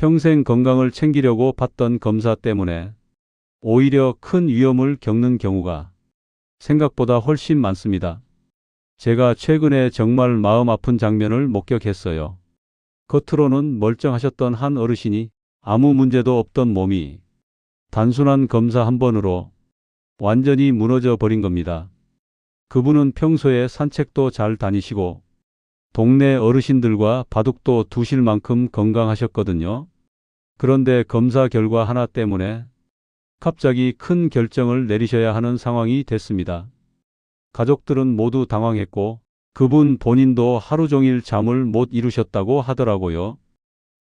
평생 건강을 챙기려고 받던 검사 때문에 오히려 큰 위험을 겪는 경우가 생각보다 훨씬 많습니다. 제가 최근에 정말 마음 아픈 장면을 목격했어요. 겉으로는 멀쩡하셨던 한 어르신이 아무 문제도 없던 몸이 단순한 검사 한 번으로 완전히 무너져 버린 겁니다. 그분은 평소에 산책도 잘 다니시고 동네 어르신들과 바둑도 두실 만큼 건강하셨거든요. 그런데 검사 결과 하나 때문에 갑자기 큰 결정을 내리셔야 하는 상황이 됐습니다. 가족들은 모두 당황했고 그분 본인도 하루 종일 잠을 못 이루셨다고 하더라고요.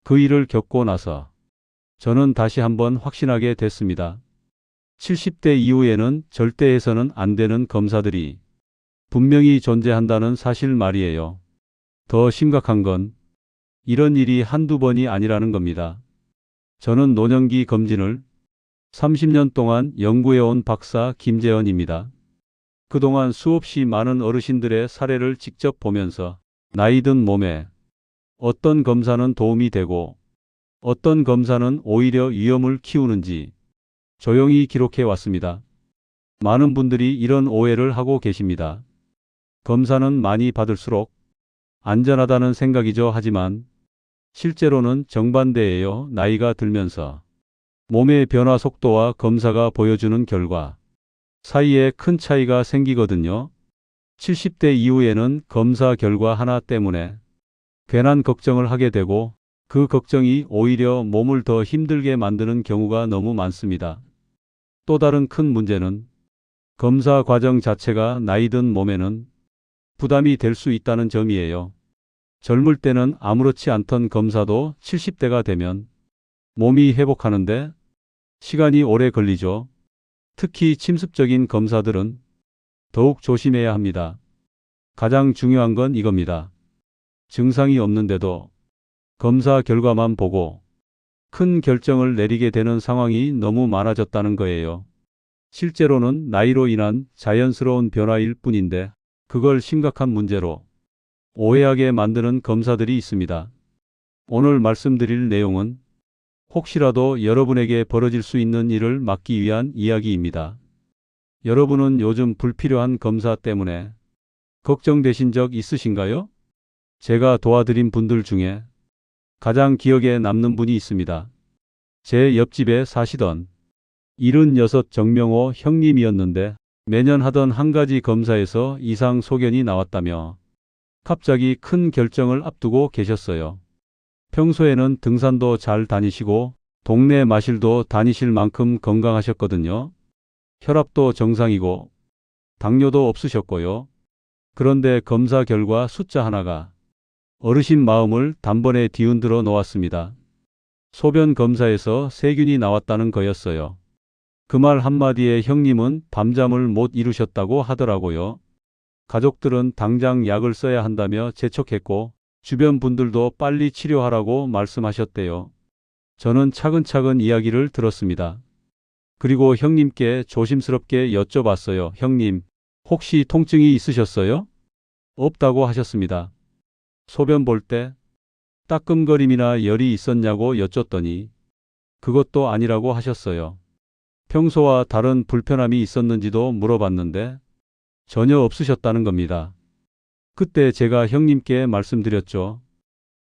그 일을 겪고 나서 저는 다시 한번 확신하게 됐습니다. 70대 이후에는 절대 해서는 안 되는 검사들이 분명히 존재한다는 사실 말이에요. 더 심각한 건 이런 일이 한두 번이 아니라는 겁니다. 저는 노년기 검진을 30년 동안 연구해온 박사 김재현입니다. 그동안 수없이 많은 어르신들의 사례를 직접 보면서 나이 든 몸에 어떤 검사는 도움이 되고 어떤 검사는 오히려 위험을 키우는지 조용히 기록해 왔습니다. 많은 분들이 이런 오해를 하고 계십니다. 검사는 많이 받을수록 안전하다는 생각이죠. 하지만 실제로는 정반대예요. 나이가 들면서 몸의 변화 속도와 검사가 보여주는 결과 사이에 큰 차이가 생기거든요. 70대 이후에는 검사 결과 하나 때문에 괜한 걱정을 하게 되고 그 걱정이 오히려 몸을 더 힘들게 만드는 경우가 너무 많습니다. 또 다른 큰 문제는 검사 과정 자체가 나이 든 몸에는 부담이 될 수 있다는 점이에요. 젊을 때는 아무렇지 않던 검사도 70대가 되면 몸이 회복하는데 시간이 오래 걸리죠. 특히 침습적인 검사들은 더욱 조심해야 합니다. 가장 중요한 건 이겁니다. 증상이 없는데도 검사 결과만 보고 큰 결정을 내리게 되는 상황이 너무 많아졌다는 거예요. 실제로는 나이로 인한 자연스러운 변화일 뿐인데 그걸 심각한 문제로 오해하게 만드는 검사들이 있습니다. 오늘 말씀드릴 내용은 혹시라도 여러분에게 벌어질 수 있는 일을 막기 위한 이야기입니다. 여러분은 요즘 불필요한 검사 때문에 걱정되신 적 있으신가요? 제가 도와드린 분들 중에 가장 기억에 남는 분이 있습니다. 제 옆집에 사시던 76 정명호 형님이었는데 매년 하던 한 가지 검사에서 이상 소견이 나왔다며 갑자기 큰 결정을 앞두고 계셨어요. 평소에는 등산도 잘 다니시고 동네 마실도 다니실 만큼 건강하셨거든요. 혈압도 정상이고 당뇨도 없으셨고요. 그런데 검사 결과 숫자 하나가 어르신 마음을 단번에 뒤흔들어 놓았습니다. 소변 검사에서 세균이 나왔다는 거였어요. 그 말 한마디에 형님은 밤잠을 못 이루셨다고 하더라고요. 가족들은 당장 약을 써야 한다며 재촉했고 주변 분들도 빨리 치료하라고 말씀하셨대요. 저는 차근차근 이야기를 들었습니다. 그리고 형님께 조심스럽게 여쭤봤어요. 형님, 혹시 통증이 있으셨어요? 없다고 하셨습니다. 소변 볼 때 따끔거림이나 열이 있었냐고 여쭸더니 그것도 아니라고 하셨어요. 평소와 다른 불편함이 있었는지도 물어봤는데 전혀 없으셨다는 겁니다. 그때 제가 형님께 말씀드렸죠.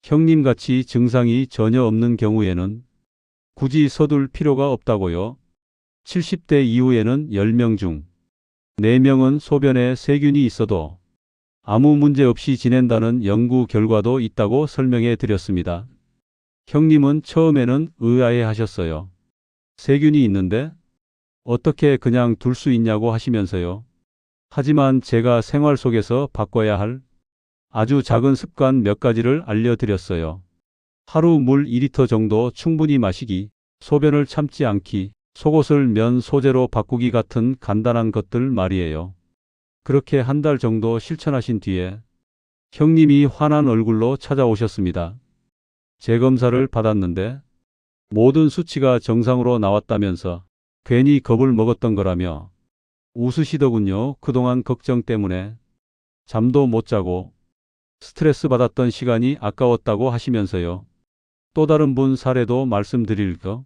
형님같이 증상이 전혀 없는 경우에는 굳이 서둘 필요가 없다고요. 70대 이후에는 10명 중 4명은 소변에 세균이 있어도 아무 문제 없이 지낸다는 연구 결과도 있다고 설명해 드렸습니다. 형님은 처음에는 의아해 하셨어요. 세균이 있는데 어떻게 그냥 둘 수 있냐고 하시면서요. 하지만 제가 생활 속에서 바꿔야 할 아주 작은 습관 몇 가지를 알려드렸어요. 하루 물 2리터 정도 충분히 마시기, 소변을 참지 않기, 속옷을 면 소재로 바꾸기 같은 간단한 것들 말이에요. 그렇게 한 달 정도 실천하신 뒤에 형님이 환한 얼굴로 찾아오셨습니다. 재검사를 받았는데 모든 수치가 정상으로 나왔다면서 괜히 겁을 먹었던 거라며 웃으시더군요. 그동안 걱정 때문에 잠도 못 자고 스트레스 받았던 시간이 아까웠다고 하시면서요. 또 다른 분 사례도 말씀드릴까?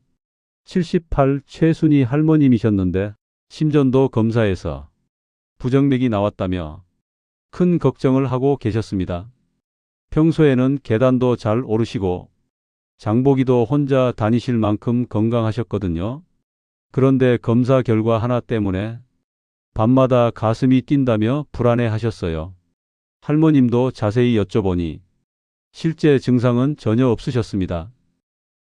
78 최순희 할머님이셨는데 심전도 검사에서 부정맥이 나왔다며 큰 걱정을 하고 계셨습니다. 평소에는 계단도 잘 오르시고 장보기도 혼자 다니실 만큼 건강하셨거든요. 그런데 검사 결과 하나 때문에 밤마다 가슴이 뛴다며 불안해 하셨어요. 할머님도 자세히 여쭤보니 실제 증상은 전혀 없으셨습니다.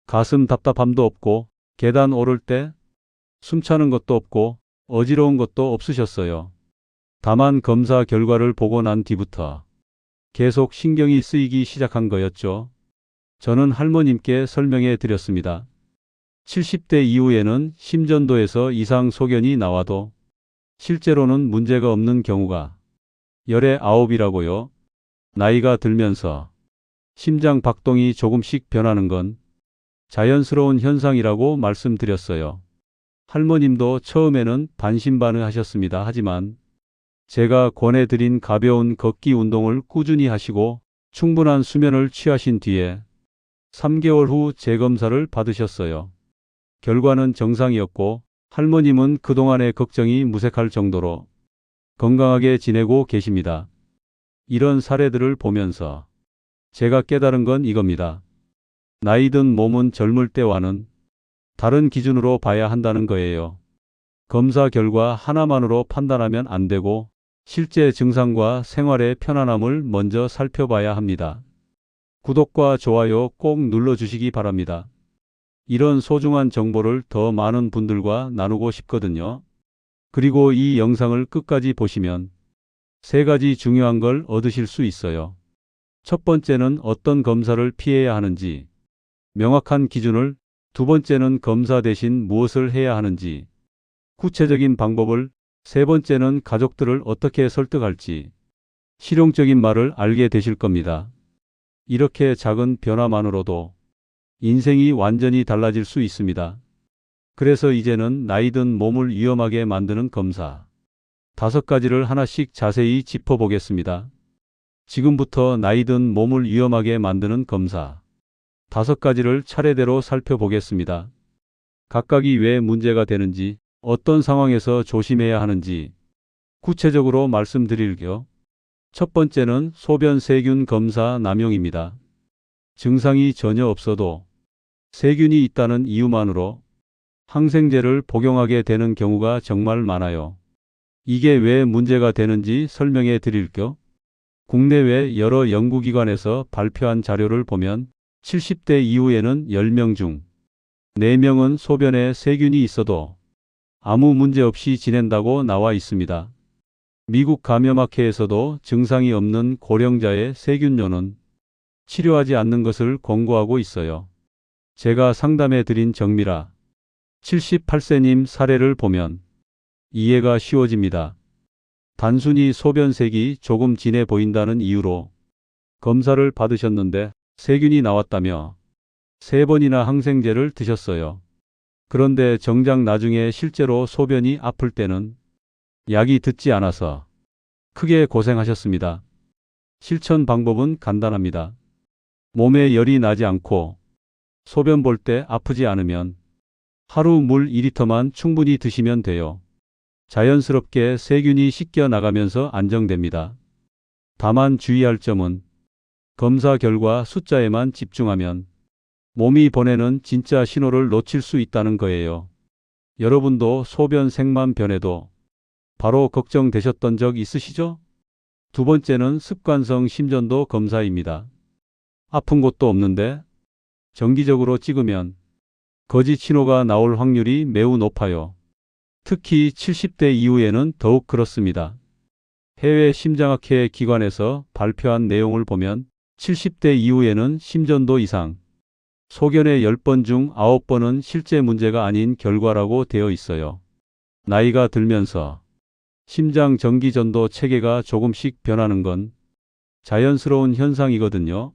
가슴 답답함도 없고 계단 오를 때 숨차는 것도 없고 어지러운 것도 없으셨어요. 다만 검사 결과를 보고 난 뒤부터 계속 신경이 쓰이기 시작한 거였죠. 저는 할머님께 설명해 드렸습니다. 70대 이후에는 심전도에서 이상 소견이 나와도 실제로는 문제가 없는 경우가 열의 9이라고요. 나이가 들면서 심장 박동이 조금씩 변하는 건 자연스러운 현상이라고 말씀드렸어요. 할머님도 처음에는 반신반의하셨습니다. 하지만 제가 권해드린 가벼운 걷기 운동을 꾸준히 하시고 충분한 수면을 취하신 뒤에 3개월 후 재검사를 받으셨어요. 결과는 정상이었고 할머님은 그동안의 걱정이 무색할 정도로 건강하게 지내고 계십니다. 이런 사례들을 보면서 제가 깨달은 건 이겁니다. 나이 든 몸은 젊을 때와는 다른 기준으로 봐야 한다는 거예요. 검사 결과 하나만으로 판단하면 안 되고 실제 증상과 생활의 편안함을 먼저 살펴봐야 합니다. 구독과 좋아요 꼭 눌러주시기 바랍니다. 이런 소중한 정보를 더 많은 분들과 나누고 싶거든요. 그리고 이 영상을 끝까지 보시면 3가지 중요한 걸 얻으실 수 있어요. 첫 번째는 어떤 검사를 피해야 하는지, 명확한 기준을, 두 번째는 검사 대신 무엇을 해야 하는지, 구체적인 방법을, 세 번째는 가족들을 어떻게 설득할지, 실용적인 말을 알게 되실 겁니다. 이렇게 작은 변화만으로도 인생이 완전히 달라질 수 있습니다. 그래서 이제는 나이든 몸을 위험하게 만드는 검사 5가지를 하나씩 자세히 짚어보겠습니다. 지금부터 나이든 몸을 위험하게 만드는 검사 5가지를 차례대로 살펴보겠습니다. 각각이 왜 문제가 되는지, 어떤 상황에서 조심해야 하는지 구체적으로 말씀드릴게요. 첫 번째는 소변 세균 검사 남용입니다. 증상이 전혀 없어도 세균이 있다는 이유만으로 항생제를 복용하게 되는 경우가 정말 많아요. 이게 왜 문제가 되는지 설명해 드릴게요. 국내외 여러 연구기관에서 발표한 자료를 보면 70대 이후에는 10명 중 4명은 소변에 세균이 있어도 아무 문제 없이 지낸다고 나와 있습니다. 미국 감염학회에서도 증상이 없는 고령자의 세균뇨는 치료하지 않는 것을 권고하고 있어요. 제가 상담해 드린 정미라 78세님 사례를 보면 이해가 쉬워집니다. 단순히 소변색이 조금 진해 보인다는 이유로 검사를 받으셨는데 세균이 나왔다며 3번이나 항생제를 드셨어요. 그런데 정작 나중에 실제로 소변이 아플 때는 약이 듣지 않아서 크게 고생하셨습니다. 실천 방법은 간단합니다. 몸에 열이 나지 않고 소변 볼 때 아프지 않으면 하루 물 2리터만 충분히 드시면 돼요. 자연스럽게 세균이 씻겨 나가면서 안정됩니다. 다만 주의할 점은 검사 결과 숫자에만 집중하면 몸이 보내는 진짜 신호를 놓칠 수 있다는 거예요. 여러분도 소변 색만 변해도 바로 걱정되셨던 적 있으시죠? 두 번째는 습관성 심전도 검사입니다. 아픈 곳도 없는데 정기적으로 찍으면 거짓 신호가 나올 확률이 매우 높아요. 특히 70대 이후에는 더욱 그렇습니다. 해외 심장학회 기관에서 발표한 내용을 보면 70대 이후에는 심전도 이상, 소견의 10번 중 9번은 실제 문제가 아닌 결과라고 되어 있어요. 나이가 들면서 심장 정기전도 체계가 조금씩 변하는 건 자연스러운 현상이거든요.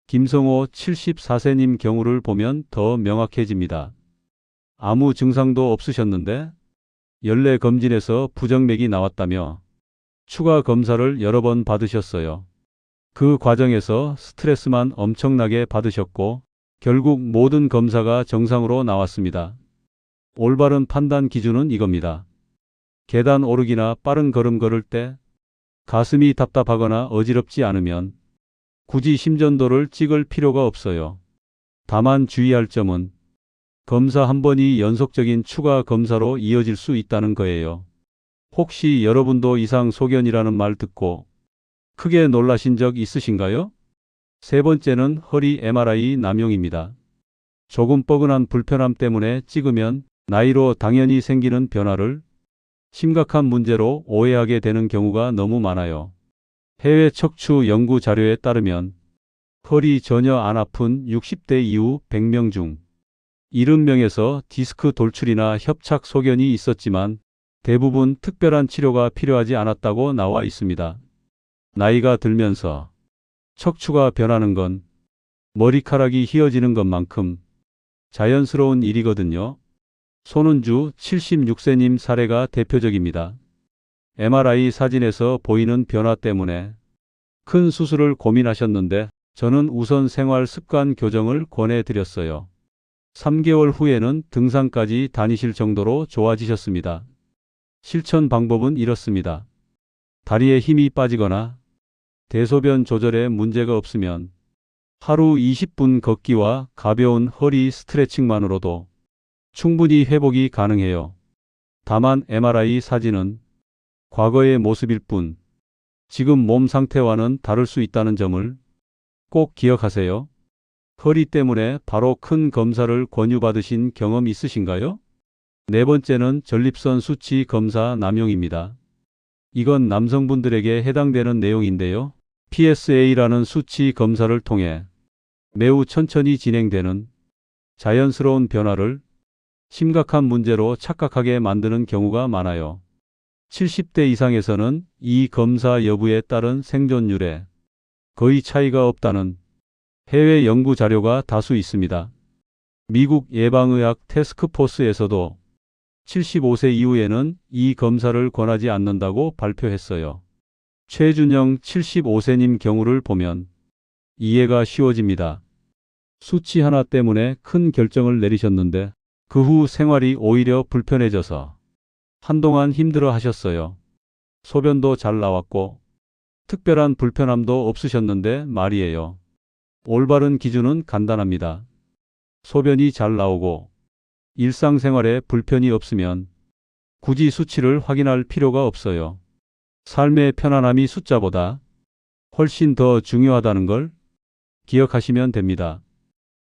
김성호 74세님 경우를 보면 더 명확해집니다. 아무 증상도 없으셨는데 연례 검진에서 부정맥이 나왔다며 추가 검사를 여러 번 받으셨어요. 그 과정에서 스트레스만 엄청나게 받으셨고 결국 모든 검사가 정상으로 나왔습니다. 올바른 판단 기준은 이겁니다. 계단 오르기나 빠른 걸음 걸을 때 가슴이 답답하거나 어지럽지 않으면 굳이 심전도를 찍을 필요가 없어요. 다만 주의할 점은 검사 한 번이 연속적인 추가 검사로 이어질 수 있다는 거예요. 혹시 여러분도 이상 소견이라는 말 듣고 크게 놀라신 적 있으신가요? 세 번째는 허리 MRI 남용입니다. 조금 뻐근한 불편함 때문에 찍으면 나이로 당연히 생기는 변화를 심각한 문제로 오해하게 되는 경우가 너무 많아요. 해외 척추 연구 자료에 따르면 허리 전혀 안 아픈 60대 이후 100명 중 70명에서 디스크 돌출이나 협착 소견이 있었지만 대부분 특별한 치료가 필요하지 않았다고 나와 있습니다. 나이가 들면서 척추가 변하는 건 머리카락이 휘어지는 것만큼 자연스러운 일이거든요. 손은주 76세님 사례가 대표적입니다. MRI 사진에서 보이는 변화 때문에 큰 수술을 고민하셨는데 저는 우선 생활 습관 교정을 권해드렸어요. 3개월 후에는 등산까지 다니실 정도로 좋아지셨습니다. 실천 방법은 이렇습니다. 다리에 힘이 빠지거나 대소변 조절에 문제가 없으면 하루 20분 걷기와 가벼운 허리 스트레칭만으로도 충분히 회복이 가능해요. 다만 MRI 사진은 과거의 모습일 뿐 지금 몸 상태와는 다를 수 있다는 점을 꼭 기억하세요. 허리 때문에 바로 큰 검사를 권유받으신 경험 있으신가요? 네 번째는 전립선 수치 검사 남용입니다. 이건 남성분들에게 해당되는 내용인데요. PSA라는 수치 검사를 통해 매우 천천히 진행되는 자연스러운 변화를 심각한 문제로 착각하게 만드는 경우가 많아요. 70대 이상에서는 이 검사 여부에 따른 생존율에 거의 차이가 없다는 해외 연구 자료가 다수 있습니다. 미국 예방의학 태스크포스에서도 75세 이후에는 이 검사를 권하지 않는다고 발표했어요. 최준영 75세님 경우를 보면 이해가 쉬워집니다. 수치 하나 때문에 큰 결정을 내리셨는데 그 후 생활이 오히려 불편해져서 한동안 힘들어 하셨어요. 소변도 잘 나왔고 특별한 불편함도 없으셨는데 말이에요. 올바른 기준은 간단합니다. 소변이 잘 나오고 일상생활에 불편이 없으면 굳이 수치를 확인할 필요가 없어요. 삶의 편안함이 숫자보다 훨씬 더 중요하다는 걸 기억하시면 됩니다.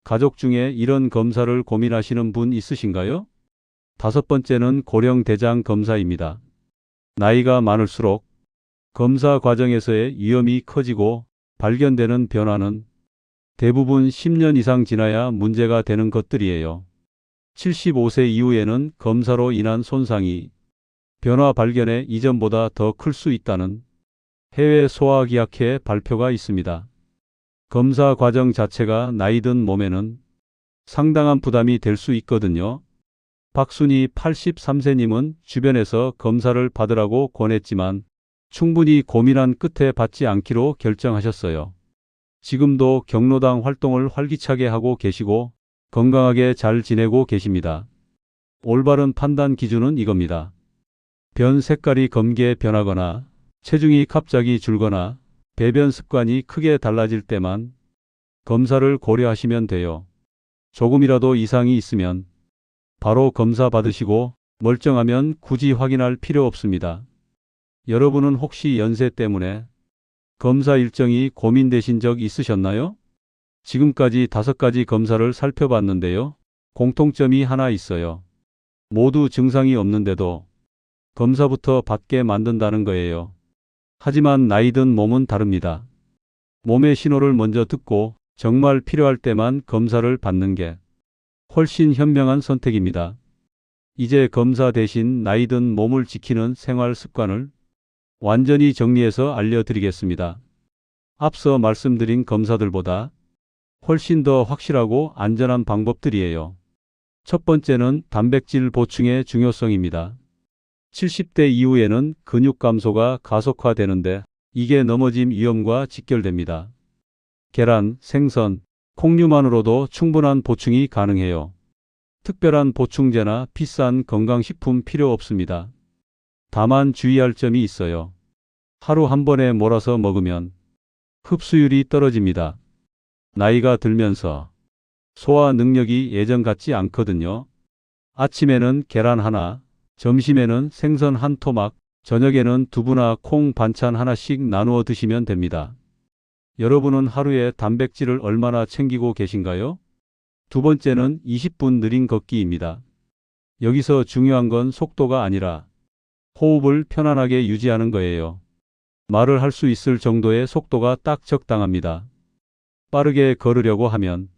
가족 중에 이런 검사를 고민하시는 분 있으신가요? 다섯 번째는 고령대장 검사입니다. 나이가 많을수록 검사 과정에서의 위험이 커지고 발견되는 변화는 대부분 10년 이상 지나야 문제가 되는 것들이에요. 75세 이후에는 검사로 인한 손상이 변화 발견의 이전보다 더 클 수 있다는 해외 소아기학회 발표가 있습니다. 검사 과정 자체가 나이든 몸에는 상당한 부담이 될 수 있거든요. 박순희 83세님은 주변에서 검사를 받으라고 권했지만 충분히 고민한 끝에 받지 않기로 결정하셨어요. 지금도 경로당 활동을 활기차게 하고 계시고 건강하게 잘 지내고 계십니다. 올바른 판단 기준은 이겁니다. 변 색깔이 검게 변하거나 체중이 갑자기 줄거나 배변 습관이 크게 달라질 때만 검사를 고려하시면 돼요. 조금이라도 이상이 있으면 바로 검사 받으시고 멀쩡하면 굳이 확인할 필요 없습니다. 여러분은 혹시 연세 때문에 검사 일정이 고민되신 적 있으셨나요? 지금까지 5가지 검사를 살펴봤는데요. 공통점이 하나 있어요. 모두 증상이 없는데도 검사부터 받게 만든다는 거예요. 하지만 나이든 몸은 다릅니다. 몸의 신호를 먼저 듣고 정말 필요할 때만 검사를 받는 게 훨씬 현명한 선택입니다. 이제 검사 대신 나이든 몸을 지키는 생활 습관을 완전히 정리해서 알려드리겠습니다. 앞서 말씀드린 검사들보다 훨씬 더 확실하고 안전한 방법들이에요. 첫 번째는 단백질 보충의 중요성입니다. 70대 이후에는 근육 감소가 가속화되는데 이게 넘어짐 위험과 직결됩니다. 계란, 생선, 콩류만으로도 충분한 보충이 가능해요. 특별한 보충제나 비싼 건강식품 필요 없습니다. 다만 주의할 점이 있어요. 하루 한 번에 몰아서 먹으면 흡수율이 떨어집니다. 나이가 들면서 소화 능력이 예전 같지 않거든요. 아침에는 계란 하나, 점심에는 생선 한 토막, 저녁에는 두부나 콩 반찬 하나씩 나누어 드시면 됩니다. 여러분은 하루에 단백질을 얼마나 챙기고 계신가요? 두 번째는 20분 느린 걷기입니다. 여기서 중요한 건 속도가 아니라 호흡을 편안하게 유지하는 거예요. 말을 할 수 있을 정도의 속도가 딱 적당합니다. 빠르게 걸으려고 하면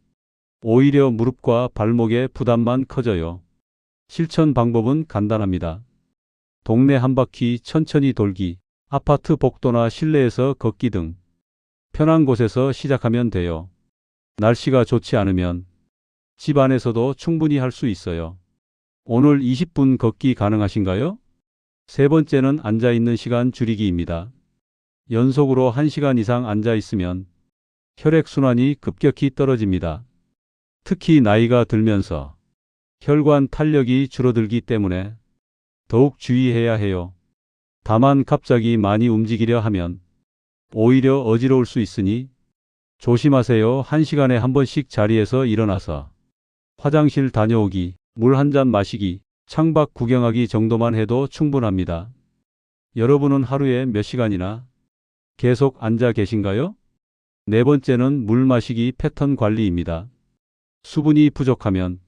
오히려 무릎과 발목의 부담만 커져요. 실천 방법은 간단합니다. 동네 한 바퀴 천천히 돌기, 아파트 복도나 실내에서 걷기 등 편한 곳에서 시작하면 돼요. 날씨가 좋지 않으면 집 안에서도 충분히 할 수 있어요. 오늘 20분 걷기 가능하신가요? 세 번째는 앉아 있는 시간 줄이기입니다. 연속으로 1시간 이상 앉아 있으면 혈액순환이 급격히 떨어집니다. 특히 나이가 들면서 혈관 탄력이 줄어들기 때문에 더욱 주의해야 해요. 다만 갑자기 많이 움직이려 하면 오히려 어지러울 수 있으니 조심하세요. 1시간에 한 번씩 자리에서 일어나서 화장실 다녀오기, 물 한 잔 마시기, 창밖 구경하기 정도만 해도 충분합니다. 여러분은 하루에 몇 시간이나 계속 앉아 계신가요? 네 번째는 물 마시기 패턴 관리입니다. 수분이 부족하면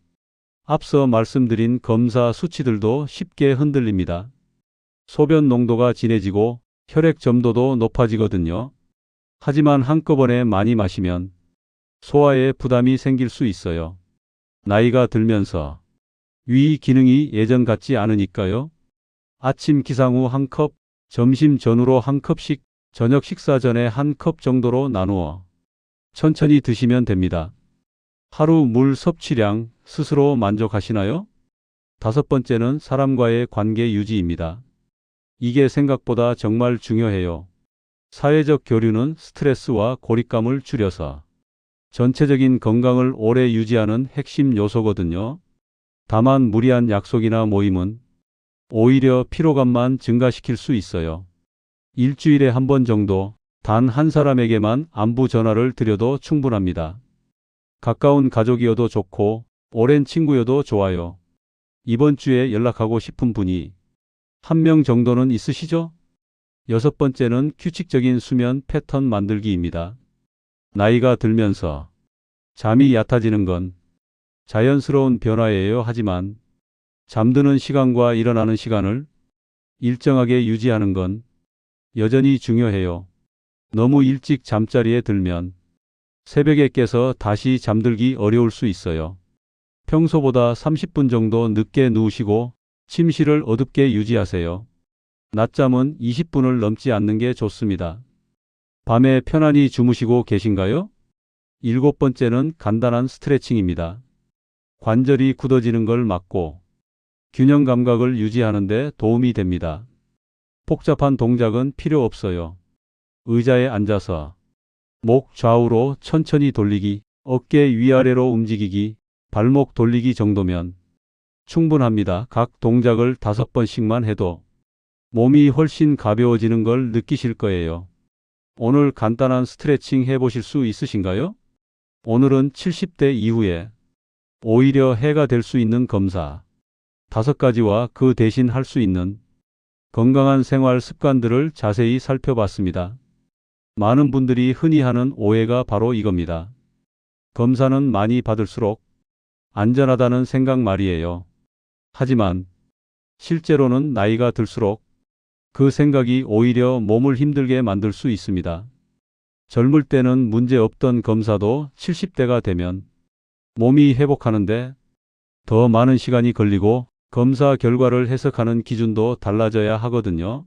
앞서 말씀드린 검사 수치들도 쉽게 흔들립니다. 소변 농도가 진해지고 혈액 점도도 높아지거든요. 하지만 한꺼번에 많이 마시면 소화에 부담이 생길 수 있어요. 나이가 들면서 위 기능이 예전 같지 않으니까요. 아침 기상 후 한 컵, 점심 전후로 한 컵씩, 저녁 식사 전에 한 컵 정도로 나누어 천천히 드시면 됩니다. 하루 물 섭취량 스스로 만족하시나요? 다섯 번째는 사람과의 관계 유지입니다. 이게 생각보다 정말 중요해요. 사회적 교류는 스트레스와 고립감을 줄여서 전체적인 건강을 오래 유지하는 핵심 요소거든요. 다만 무리한 약속이나 모임은 오히려 피로감만 증가시킬 수 있어요. 일주일에 한 번 정도 단 한 사람에게만 안부 전화를 드려도 충분합니다. 가까운 가족이어도 좋고 오랜 친구여도 좋아요. 이번 주에 연락하고 싶은 분이 한 명 정도는 있으시죠? 여섯 번째는 규칙적인 수면 패턴 만들기입니다. 나이가 들면서 잠이 얕아지는 건 자연스러운 변화예요. 하지만 잠드는 시간과 일어나는 시간을 일정하게 유지하는 건 여전히 중요해요. 너무 일찍 잠자리에 들면 새벽에 깨서 다시 잠들기 어려울 수 있어요. 평소보다 30분 정도 늦게 누우시고 침실을 어둡게 유지하세요. 낮잠은 20분을 넘지 않는 게 좋습니다. 밤에 편안히 주무시고 계신가요? 일곱 번째는 간단한 스트레칭입니다. 관절이 굳어지는 걸 막고 균형 감각을 유지하는 데 도움이 됩니다. 복잡한 동작은 필요 없어요. 의자에 앉아서 목 좌우로 천천히 돌리기, 어깨 위아래로 움직이기, 발목 돌리기 정도면 충분합니다. 각 동작을 5번씩만 해도 몸이 훨씬 가벼워지는 걸 느끼실 거예요. 오늘 간단한 스트레칭 해보실 수 있으신가요? 오늘은 70대 이후에 오히려 해가 될 수 있는 검사 5가지와 그 대신 할 수 있는 건강한 생활 습관들을 자세히 살펴봤습니다. 많은 분들이 흔히 하는 오해가 바로 이겁니다. 검사는 많이 받을수록 안전하다는 생각 말이에요. 하지만 실제로는 나이가 들수록 그 생각이 오히려 몸을 힘들게 만들 수 있습니다. 젊을 때는 문제 없던 검사도 70대가 되면 몸이 회복하는데 더 많은 시간이 걸리고 검사 결과를 해석하는 기준도 달라져야 하거든요.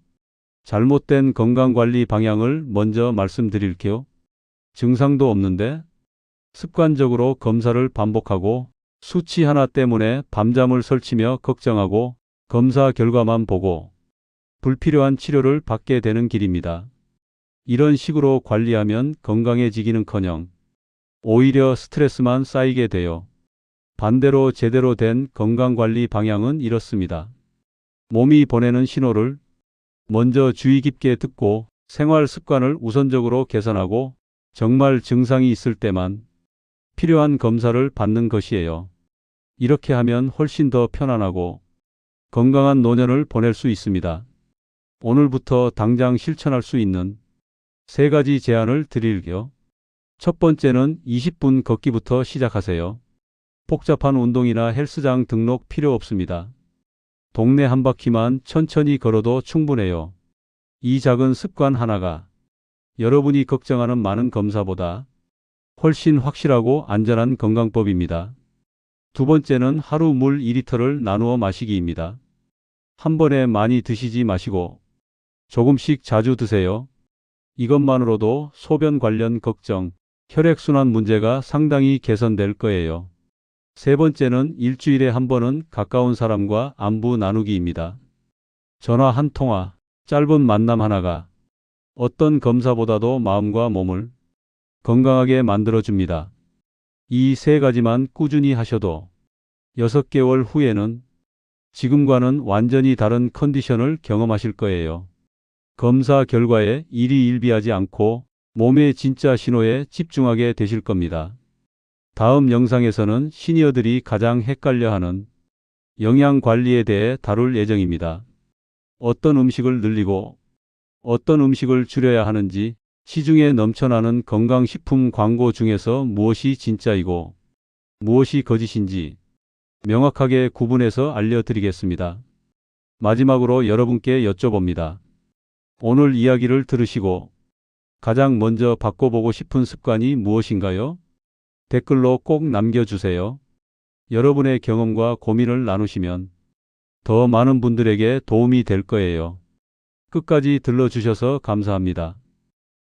잘못된 건강관리 방향을 먼저 말씀드릴게요. 증상도 없는데 습관적으로 검사를 반복하고 수치 하나 때문에 밤잠을 설치며 걱정하고 검사 결과만 보고 불필요한 치료를 받게 되는 길입니다. 이런 식으로 관리하면 건강해지기는커녕 오히려 스트레스만 쌓이게 돼요. 반대로 제대로 된 건강관리 방향은 이렇습니다. 몸이 보내는 신호를 먼저 주의 깊게 듣고 생활 습관을 우선적으로 개선하고 정말 증상이 있을 때만 필요한 검사를 받는 것이에요. 이렇게 하면 훨씬 더 편안하고 건강한 노년을 보낼 수 있습니다. 오늘부터 당장 실천할 수 있는 3가지 제안을 드릴게요. 첫 번째는 20분 걷기부터 시작하세요. 복잡한 운동이나 헬스장 등록 필요 없습니다. 동네 한 바퀴만 천천히 걸어도 충분해요. 이 작은 습관 하나가 여러분이 걱정하는 많은 검사보다 훨씬 확실하고 안전한 건강법입니다. 두 번째는 하루 물 2리터를 나누어 마시기입니다. 한 번에 많이 드시지 마시고 조금씩 자주 드세요. 이것만으로도 소변 관련 걱정, 혈액순환 문제가 상당히 개선될 거예요. 세 번째는 일주일에 한 번은 가까운 사람과 안부 나누기입니다. 전화 한 통화, 짧은 만남 하나가 어떤 검사보다도 마음과 몸을 건강하게 만들어줍니다. 이 3가지만 꾸준히 하셔도 6개월 후에는 지금과는 완전히 다른 컨디션을 경험하실 거예요. 검사 결과에 일희일비하지 않고 몸의 진짜 신호에 집중하게 되실 겁니다. 다음 영상에서는 시니어들이 가장 헷갈려하는 영양 관리에 대해 다룰 예정입니다. 어떤 음식을 늘리고 어떤 음식을 줄여야 하는지, 시중에 넘쳐나는 건강식품 광고 중에서 무엇이 진짜이고 무엇이 거짓인지 명확하게 구분해서 알려드리겠습니다. 마지막으로 여러분께 여쭤봅니다. 오늘 이야기를 들으시고 가장 먼저 바꿔보고 싶은 습관이 무엇인가요? 댓글로 꼭 남겨주세요. 여러분의 경험과 고민을 나누시면 더 많은 분들에게 도움이 될 거예요. 끝까지 들러주셔서 감사합니다.